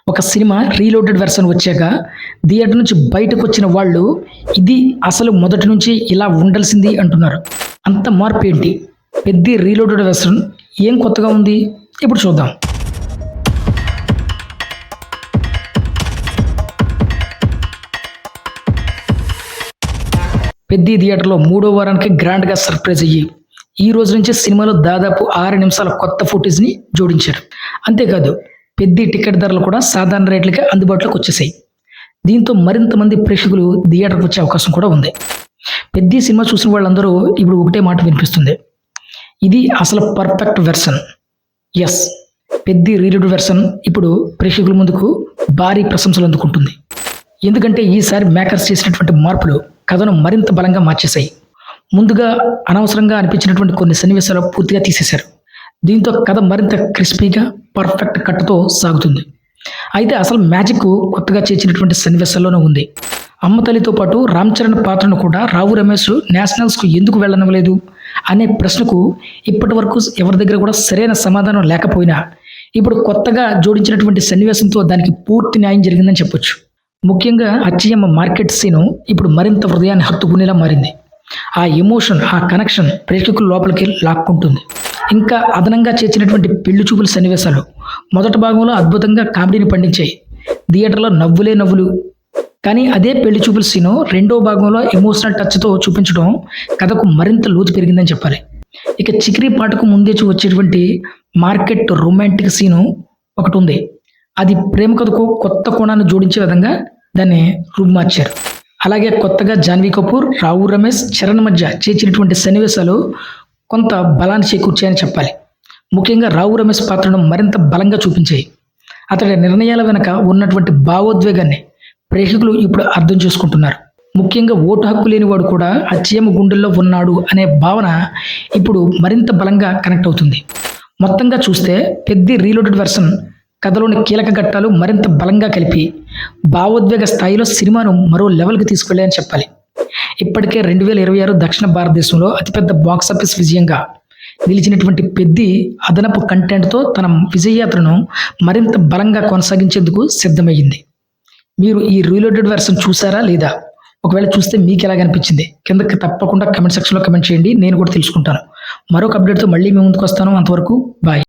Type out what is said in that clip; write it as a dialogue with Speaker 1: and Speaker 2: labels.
Speaker 1: ఒక cinema reloaded version వచ్చాక theatre నుంచి బయటకు వచ్చిన వాళ్ళు ఇది అసలు మొదటి నుంచి ఇలా ఉండాల్సింది అంటున్నారు. అంత మార్పు ఏంటి? పెద్ది రీలోడెడ్ వెర్షన్ ఏం కొత్తగా ఉంది? ఇప్పుడు చూద్దాం. పెద్ది థియేటర్లో 3వ వారానికి గ్రాండ్గా సర్ప్రైజ్ అయ్యి ఈ రోజు నుంచి సినిమాలో దాదాపు 6 నిమిషాల కొత్త ఫుటేజ్ని జోడించారు. అంతేకాదు పెద్ది టికెట్ ధరలు కూడా సాధారణ రేట్లకే అందుబాటులోకి వచ్చేసాయి. దీంతో మరింత మంది ప్రేక్షకులు థియేటర్కి వచ్చే అవకాశం కూడా ఉంది. పెద్ది సినిమా చూసిన వాళ్ళందరూ ఇప్పుడు ఒకటే మాట వినిపిస్తుంది, ఇది అసలు perfect version. Yes, Peddi reloaded version ఇప్పుడు ప్రేక్షకుల ముందుకు భారీ ప్రశంసలు అందుకుంటుంది. ఎందుకంటే ఈసారి మేకర్స్ చేసినటువంటి మార్పులు కథను మరింత బలంగా మార్చేశాయి. ముందుగా అనవసరంగా అనిపించినటువంటి కొన్ని సన్నివేశాలు పూర్తిగా తీసేశారు. దీంతో కథ మరింత క్రిస్పీగా పర్ఫెక్ట్ కట్టుతో సాగుతుంది. అయితే అసలు మ్యాజిక్ కొత్తగా చేర్చినటువంటి సన్నివేశాల్లోనే ఉంది. అమ్మ తల్లితో పాటు రామ్ చరణ్ పాత్రను కూడా రావు రమేష్ నేషనల్స్కు ఎందుకు వెళ్ళనివ్వలేదు అనే ప్రశ్నకు ఇప్పటి వరకు ఎవరి దగ్గర కూడా సరైన సమాధానం లేకపోయినా ఇప్పుడు కొత్తగా జోడించినటువంటి సన్నివేశంతో దానికి పూర్తి న్యాయం జరిగిందని చెప్పొచ్చు. ముఖ్యంగా అచ్చయ్యమ్మ మార్కెట్ సీను ఇప్పుడు మరింత హృదయాన్ని హత్తుకునేలా మారింది. ఆ ఎమోషన్, ఆ కనెక్షన్ ప్రేక్షకుల లోపలికి లాక్కుంటుంది. ఇంకా అదనంగా చేర్చినటువంటి పెళ్లి చూపుల సన్నివేశాలు మొదటి భాగంలో అద్భుతంగా కామెడీని పండించాయి. థియేటర్లో నవ్వులే నవ్వులు. కానీ అదే పెళ్లి చూపుల సీను రెండో భాగంలో ఎమోషనల్ టచ్తో చూపించడం కథకు మరింత లోతు పెరిగిందని చెప్పాలి. ఇక చిక్రీ పాటకు ముందే వచ్చేటువంటి మార్కెట్ రొమాంటిక్ సీను ఒకటి ఉంది. అది ప్రేమ కథకు కొత్త కోణాన్ని జోడించే విధంగా దాన్ని రూపుమార్చారు. అలాగే కొత్తగా జాన్వీ కపూర్, రావు రమేష్, చరణ్ మధ్య చేర్చినటువంటి సన్నివేశాలు కొంత బలాన్ని చేకూర్చాయని చెప్పాలి. ముఖ్యంగా రావు రమేష్ పాత్రను మరింత బలంగా చూపించాయి. అతడి నిర్ణయాల వెనక ఉన్నటువంటి భావోద్వేగాన్ని ప్రేక్షకులు ఇప్పుడు అర్థం చేసుకుంటున్నారు. ముఖ్యంగా ఓటు హక్కు లేనివాడు కూడా అచ్చయ్యమ్మ గుండెల్లో ఉన్నాడు అనే భావన ఇప్పుడు మరింత బలంగా కనెక్ట్ అవుతుంది. మొత్తంగా చూస్తే పెద్ది రీలోడెడ్ వెర్షన్ కథలోని కీలక ఘట్టాలు మరింత బలంగా కలిపి భావోద్వేగ స్థాయిలో సినిమాను మరో లెవెల్కి తీసుకెళ్లాయని చెప్పాలి. ఇప్పటికే 2026 దక్షిణ భారతదేశంలో అతిపెద్ద బాక్సాఫీస్ విజయంగా నిలిచినటువంటి పెద్ది అదనపు కంటెంట్తో తన విజయయాత్రను మరింత బలంగా కొనసాగించేందుకు సిద్ధమయ్యింది. మీరు ఈ రీలోడెడ్ వెర్షన్ చూసారా లేదా? ఒకవేళ చూస్తే మీకు ఎలాగనిపించింది కిందకి తప్పకుండా కమెంట్ సెక్షన్లో కమెంట్ చేయండి. నేను కూడా తెలుసుకుంటాను. మరొక అప్డేట్తో మళ్ళీ మీ ముందుకు వస్తాను. అంతవరకు బాయ్.